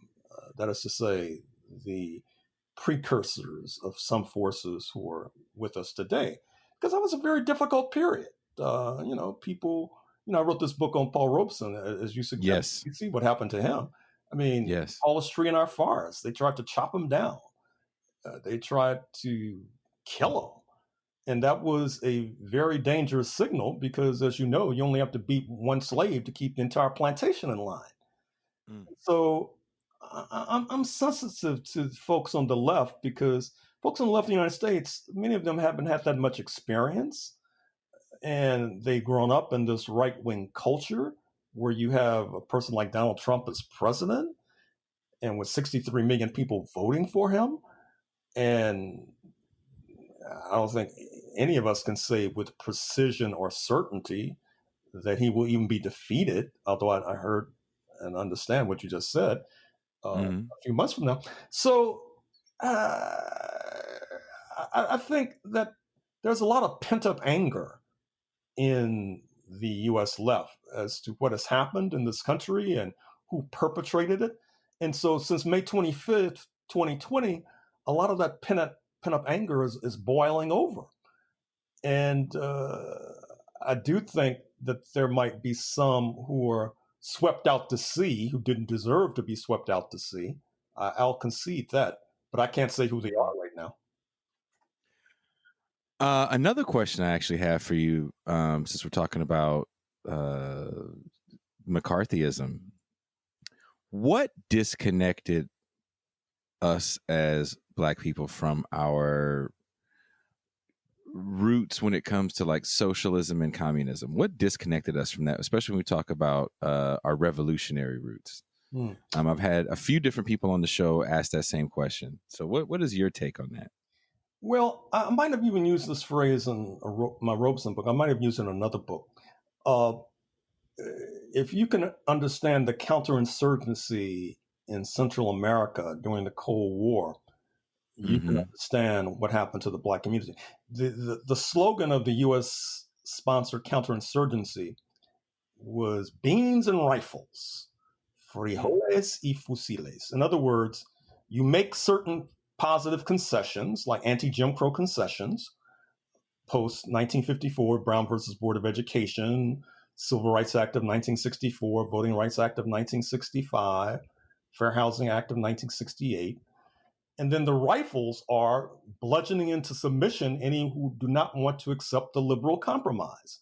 that is to say, the precursors of some forces who are with us today, because that was a very difficult period. People, I wrote this book on Paul Robeson, as you suggest. Yes. You see what happened to him. I mean, yes. tallest tree in our forest. They tried to chop him down. They tried to kill him. And that was a very dangerous signal because, as you know, you only have to beat one slave to keep the entire plantation in line. So I'm sensitive to folks on the left because folks on the left of the United States, many of them haven't had that much experience. And they've grown up in this right-wing culture where you have a person like Donald Trump as president and with 63 million people voting for him. And I don't think any of us can say with precision or certainty that he will even be defeated, although I heard and understand what you just said a few months from now. So I think that there's a lot of pent-up anger in the U.S. left as to what has happened in this country and who perpetrated it. And so since May 25th, 2020, a lot of that pent-up anger is boiling over. And I do think that there might be some who are swept out to sea who didn't deserve to be swept out to sea. I'll concede that, but I can't say who they are right now. Another question I actually have for you, since we're talking about McCarthyism, what disconnected us as Black people from our roots when it comes to like socialism and communism? What disconnected us from that, especially when we talk about our revolutionary roots? I've had a few different people on the show ask that same question. So what is your take on that? Well, I might have even used this phrase in my Robeson book. I might have used it in another book. If you can understand the counterinsurgency in Central America during the Cold War, you can understand what happened to the Black community. The slogan of the U.S. sponsored counterinsurgency was beans and rifles, frijoles y fusiles. In other words, you make certain positive concessions, like anti-Jim Crow concessions, post 1954, Brown versus Board of Education, Civil Rights Act of 1964, Voting Rights Act of 1965, Fair Housing Act of 1968. And then the rifles are bludgeoning into submission any who do not want to accept the liberal compromise,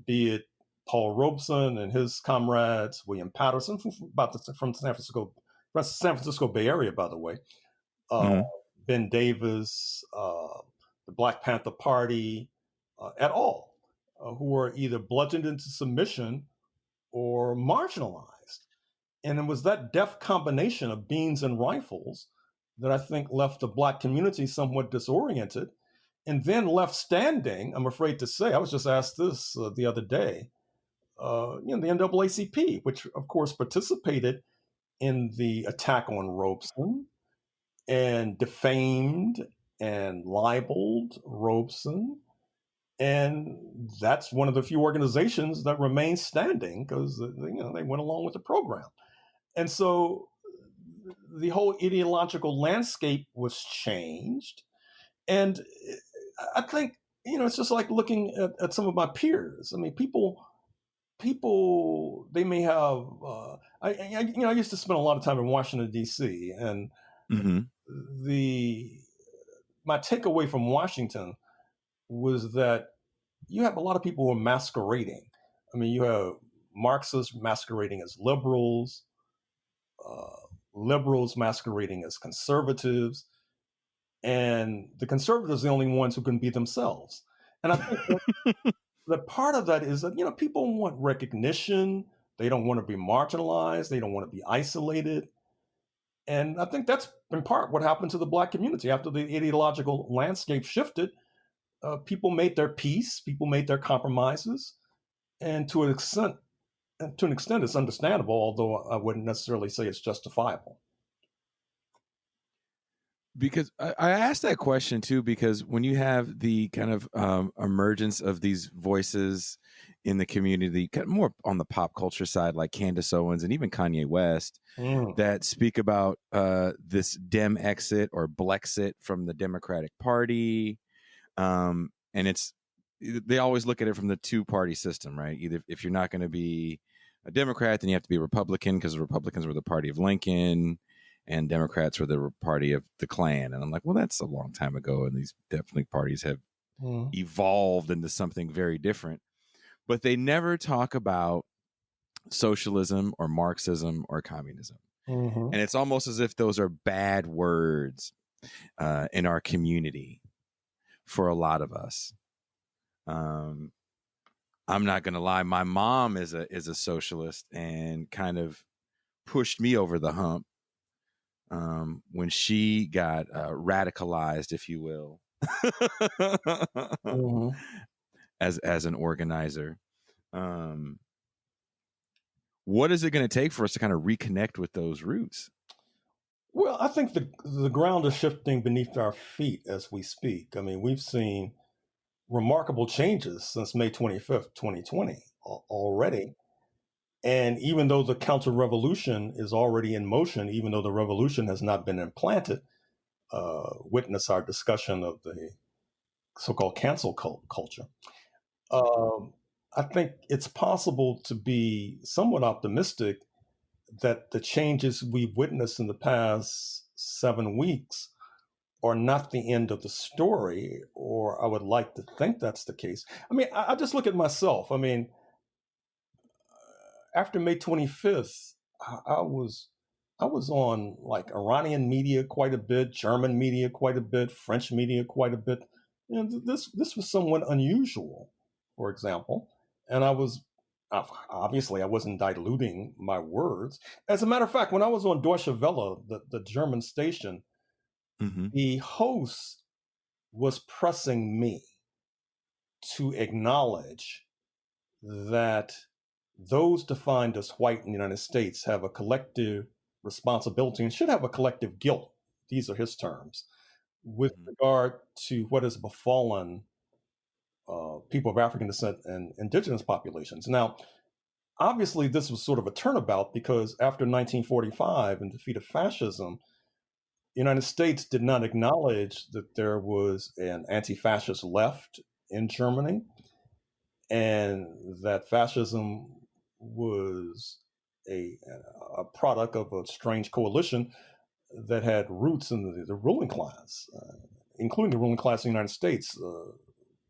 be it Paul Robeson and his comrades, William Patterson from San Francisco Bay Area, by the way, Ben Davis, the Black Panther Party, et al., who are either bludgeoned into submission or marginalized. And it was that deft combination of beans and rifles that I think left the Black community somewhat disoriented and then left standing, I'm afraid to say, I was just asked this the other day, the NAACP, which of course participated in the attack on Robeson and defamed and libeled Robeson. And that's one of the few organizations that remain standing because they went along with the program. And so the whole ideological landscape was changed. And I think, it's just like looking at some of my peers. I mean, people, they may have, I used to spend a lot of time in Washington, D.C. And my takeaway from Washington was that you have a lot of people who are masquerading. I mean, you have Marxists masquerading as liberals, liberals masquerading as conservatives, and the conservatives are the only ones who can be themselves. And I think that part of that is that, people want recognition. They don't want to be marginalized. They don't want to be isolated. And I think that's in part what happened to the Black community after the ideological landscape shifted. People made their peace. People made their compromises. And to an extent, it's understandable, although I wouldn't necessarily say it's justifiable. Because I asked that question too, because when you have the kind of emergence of these voices in the community, kind of more on the pop culture side, like Candace Owens and even Kanye West, that speak about this Dem exit or Blexit from the Democratic Party. And they always look at it from the two-party system, right? Either if you're not going to be a Democrat, then you have to be a Republican because the Republicans were the party of Lincoln and Democrats were the party of the Klan. And I'm like, well, that's a long time ago. And these definitely parties have evolved into something very different. But they never talk about socialism or Marxism or communism. And it's almost as if those are bad words in our community for a lot of us. I'm not going to lie. My mom is a socialist and kind of pushed me over the hump when she got radicalized, if you will, Mhm. as an organizer. What is it going to take for us to kind of reconnect with those roots? Well, I think the ground is shifting beneath our feet as we speak. I mean, we've seen remarkable changes since May 25th, 2020 already. And even though the counter revolution is already in motion, even though the revolution has not been implanted, witness our discussion of the so-called cancel culture. Um, I think it's possible to be somewhat optimistic that the changes we've witnessed in the past 7 weeks are not the end of the story, or I would like to think that's the case. I mean, I just look at myself. I mean, after May 25th, I was on like Iranian media quite a bit, German media quite a bit, French media quite a bit. And this was somewhat unusual, for example. And obviously I wasn't diluting my words. As a matter of fact, when I was on Deutsche Welle, the German station, Mm-hmm. the host was pressing me to acknowledge that those defined as white in the United States have a collective responsibility and should have a collective guilt. These are his terms with Mm-hmm. regard to what has befallen people of African descent and indigenous populations. Now, obviously, this was sort of a turnabout because after 1945 and defeat of fascism, the United States did not acknowledge that there was an anti-fascist left in Germany and that fascism was a, a product of a strange coalition that had roots in the ruling class, including the ruling class in the United States,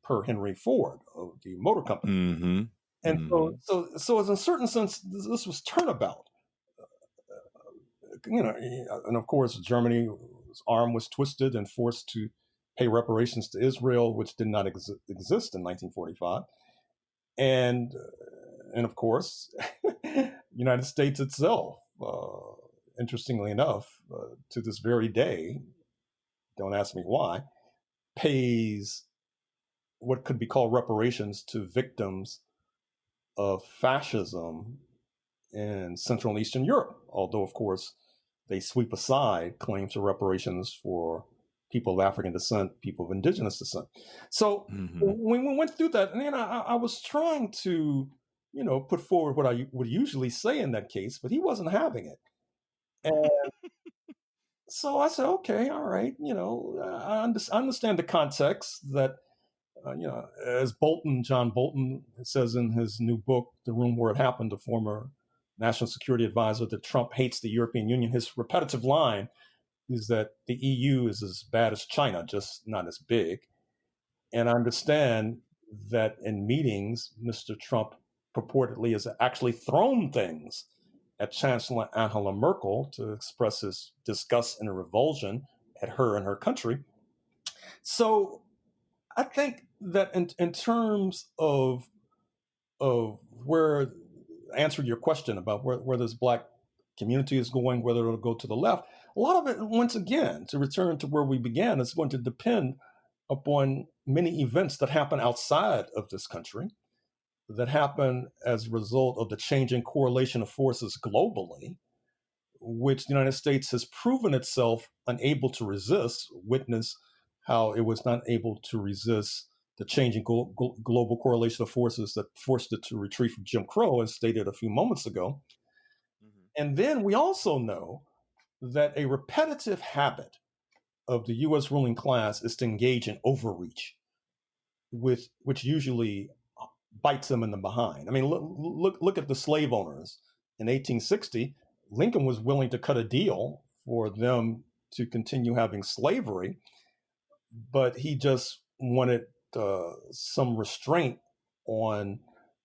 per Henry Ford of the motor company. Mm-hmm. And Mm-hmm. so as in a certain sense, this was turnabout. And of course, Germany's arm was twisted and forced to pay reparations to Israel, which did not exist in 1945. And of course, United States itself, interestingly enough, to this very day, don't ask me why, pays what could be called reparations to victims of fascism in Central and Eastern Europe. Although, of course, they sweep aside claims for reparations for people of African descent, people of indigenous descent. So Mm-hmm. when we went through that, and I was trying to, put forward what I would usually say in that case, but he wasn't having it. And so I said, okay, all right, I understand the context that, as John Bolton says in his new book, The Room Where It Happened, the former national security advisor, that Trump hates the European Union. His repetitive line is that the EU is as bad as China, just not as big. And I understand that in meetings, Mr. Trump purportedly has actually thrown things at Chancellor Angela Merkel to express his disgust and revulsion at her and her country. So I think that in terms of where, answer your question about where this black community is going, whether it'll go to the left, a lot of it, once again, to return to where we began, is going to depend upon many events that happen outside of this country, that happen as a result of the changing correlation of forces globally, which the United States has proven itself unable to resist. Witness how it was not able to resist the changing global correlation of forces that forced it to retreat from Jim Crow, as stated a few moments ago. Mm-hmm. And then we also know that a repetitive habit of the US ruling class is to engage in overreach, which usually bites them in the behind. I mean, look at the slave owners in 1860. Lincoln was willing to cut a deal for them to continue having slavery, but he just wanted some restraint on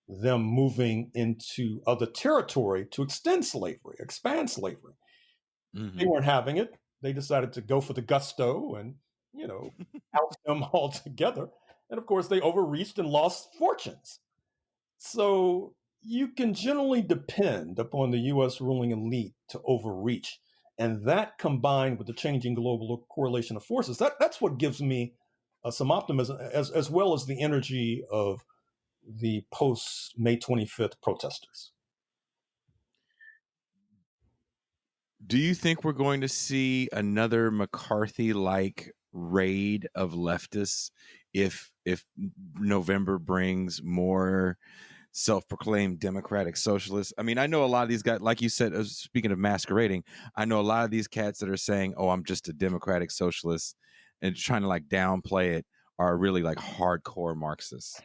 them moving into other territory to extend slavery, expand slavery. Mm-hmm. They weren't having it. They decided to go for the gusto and, oust them altogether. And of course, they overreached and lost fortunes. So you can generally depend upon the US ruling elite to overreach. And that combined with the changing global correlation of forces, that's what gives me some optimism, as well as the energy of the post May 25th protesters. Do you think we're going to see another McCarthy-like raid of leftists if November brings more self-proclaimed democratic socialists? I mean, I know a lot of these guys, like you said, speaking of masquerading, I know a lot of these cats that are saying, "Oh, I'm just a democratic socialist," and trying to like downplay it, are really like hardcore Marxists.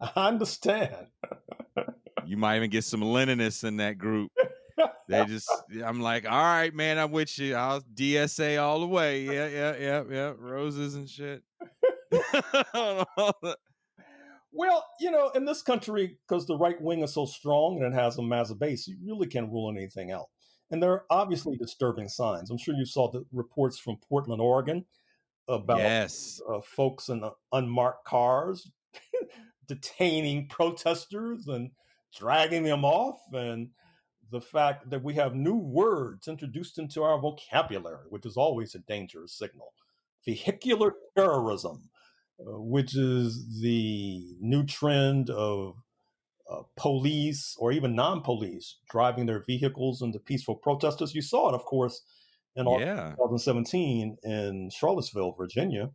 I understand. You might even get some Leninists in that group. I'm like, all right, man, I'm with you. I'll DSA all the way. Yeah. Roses and shit. Well, in this country, because the right wing is so strong and it has them as a base, you really can't rule anything out. And there are obviously disturbing signs. I'm sure you saw the reports from Portland, Oregon, about Yes. folks in unmarked cars detaining protesters and dragging them off, and the fact that we have new words introduced into our vocabulary, which is always a dangerous signal. Vehicular terrorism, which is the new trend of police or even non-police driving their vehicles into peaceful protesters. You saw it, of course, in 2017 in Charlottesville, Virginia,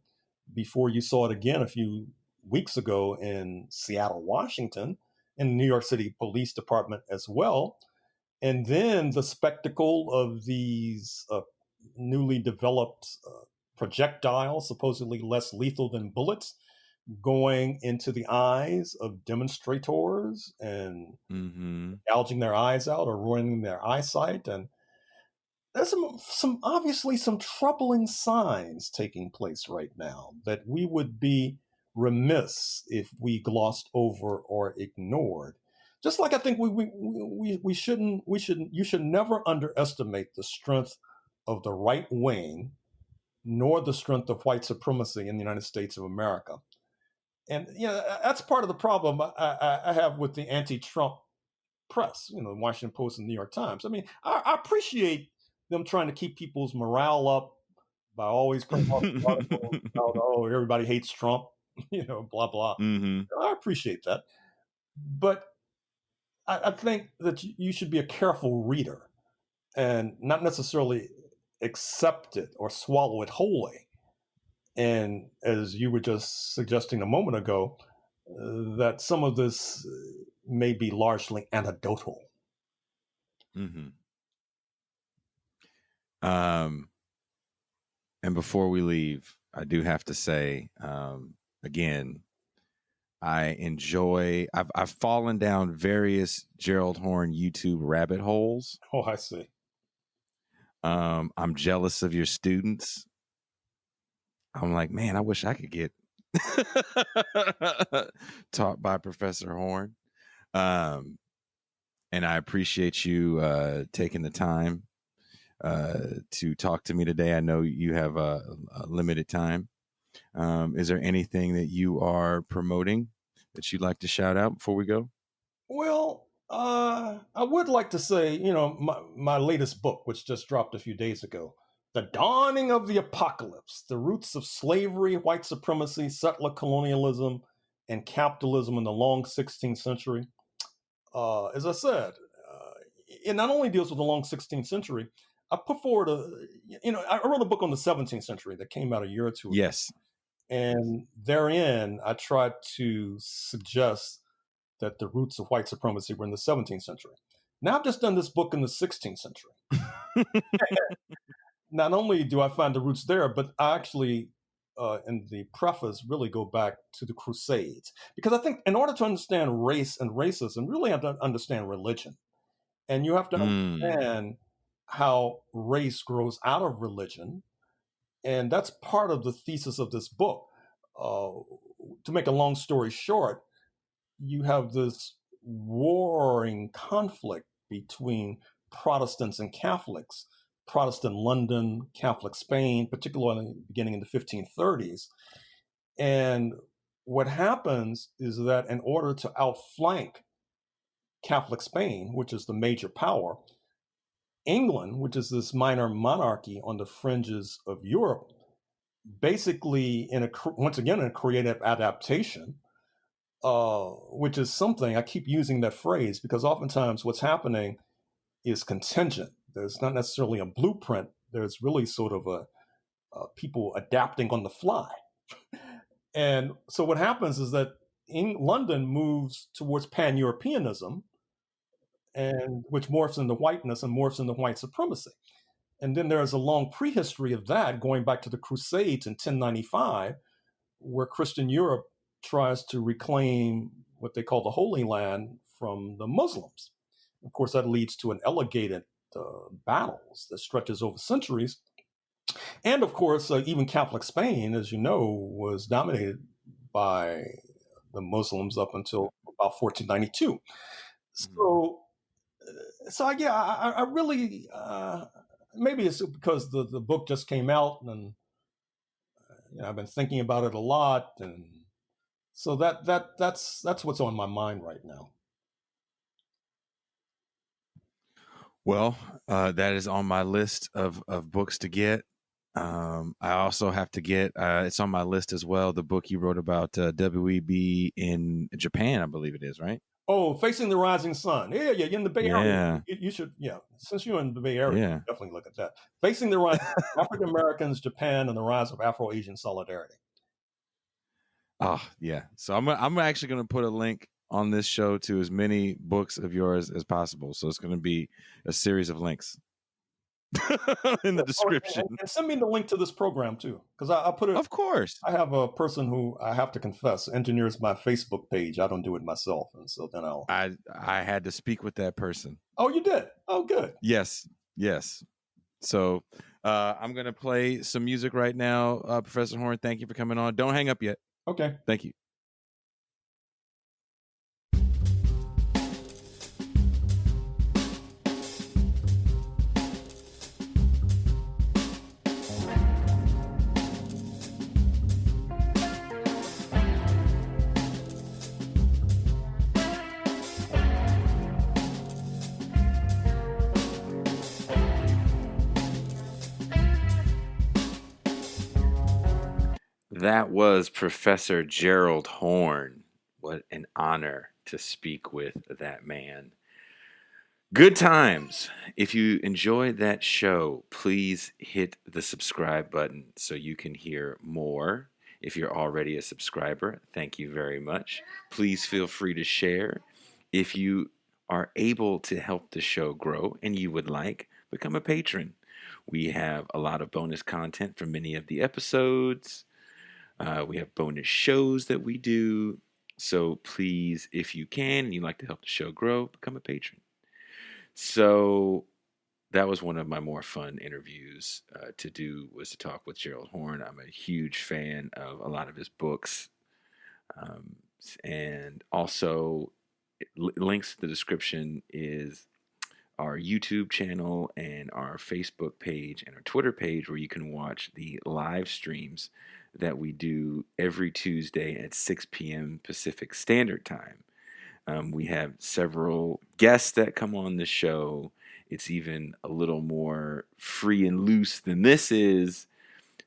before you saw it again a few weeks ago in Seattle, Washington, and New York City Police Department as well. And then the spectacle of these newly developed projectiles, supposedly less lethal than bullets, going into the eyes of demonstrators and gouging their eyes out or ruining their eyesight. And there's some obviously some troubling signs taking place right now that we would be remiss if we glossed over or ignored. Just like I think you should never underestimate the strength of the right wing, nor the strength of white supremacy in the United States of America. And that's part of the problem I have with the anti-Trump press, the Washington Post and New York Times. I mean, I appreciate them trying to keep people's morale up by always putting out articles about, oh, everybody hates Trump, blah, blah. I appreciate that. But I think that you should be a careful reader and not necessarily accept it or swallow it wholly. And as you were just suggesting a moment ago, that some of this may be largely anecdotal. And before we leave, I do have to say, again, I've fallen down various Gerald Horne YouTube rabbit holes. Oh, I see. I'm jealous of your students. I'm like, man, I wish I could get taught by Professor Horne. And I appreciate you taking the time to talk to me today. I know you have a limited time. Is there anything that you are promoting that you'd like to shout out before we go? Well, I would like to say, my latest book, which just dropped a few days ago, The Dawning of the Apocalypse, The Roots of Slavery, White Supremacy, Settler Colonialism, and Capitalism in the Long 16th Century. As I said, it not only deals with the long 16th century, I put forward I wrote a book on the 17th century that came out a year or two ago. Yes. And therein, I tried to suggest that the roots of white supremacy were in the 17th century. Now I've just done this book in the 16th century. Not only do I find the roots there, but I actually, in the preface, really go back to the Crusades. Because I think in order to understand race and racism, really have to understand religion. And you have to understand how race grows out of religion. And that's part of the thesis of this book. To make a long story short, you have this warring conflict between Protestants and Catholics, Protestant London, Catholic Spain, particularly beginning in the 1530s. And what happens is that in order to outflank Catholic Spain, which is the major power, England, which is this minor monarchy on the fringes of Europe, basically once again in a creative adaptation, which is something I keep using that phrase because oftentimes what's happening is contingent. There's not necessarily a blueprint. There's really sort of a people adapting on the fly. And so what happens is that London moves towards pan-Europeanism, and which morphs into whiteness and morphs into white supremacy. And then there's a long prehistory of that going back to the Crusades in 1095, where Christian Europe tries to reclaim what they call the Holy Land from the Muslims. Of course, that leads to an elegated battles that stretches over centuries. And of course, even Catholic Spain, as you know, was dominated by the Muslims up until about 1492. So, yeah, I really maybe it's because the book just came out, and I've been thinking about it a lot, and so that's what's on my mind right now. Well, that is on my list of books to get. I also have to get, it's on my list as well, the book you wrote about WEB in Japan, I believe it is, right? Oh, Facing the Rising Sun. Yeah, you're in the Bay Area. You should, since you're in the Bay Area, definitely look at that. Facing the Rising African Americans, Japan, and the Rise of Afro-Asian Solidarity. Oh, yeah. So I'm actually going to put a link on this show to as many books of yours as possible. So it's going to be a series of links in the description. And send me the link to this program too, because I put it. Of course. I have a person who I have to confess engineers my Facebook page. I don't do it myself, and so then I had to speak with that person. Oh, you did? Oh, good. Yes. So I'm going to play some music right now. Professor Horne, thank you for coming on. Don't hang up yet. Okay. Thank you. That was Professor Gerald Horne. What an honor to speak with that man. Good times. If you enjoyed that show, please hit the subscribe button so you can hear more. If you're already a subscriber, thank you very much. Please feel free to share. If you are able to help the show grow and you would like, become a patron. We have a lot of bonus content from many of the episodes. We have bonus shows that we do. So please, if you can and you'd like to help the show grow, become a patron. So that was one of my more fun interviews to do, was to talk with Gerald Horne. I'm a huge fan of a lot of his books. And also, links to the description is our YouTube channel and our Facebook page and our Twitter page, where you can watch the live streams that we do every Tuesday at 6 p.m. Pacific Standard Time. We have several guests that come on the show. It's even a little more free and loose than this is.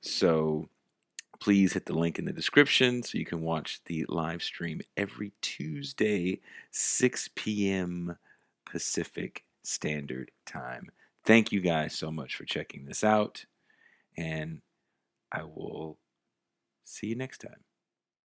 So please hit the link in the description so you can watch the live stream every Tuesday, 6 p.m. Pacific Standard Time. Thank you guys so much for checking this out, and I will see you next time.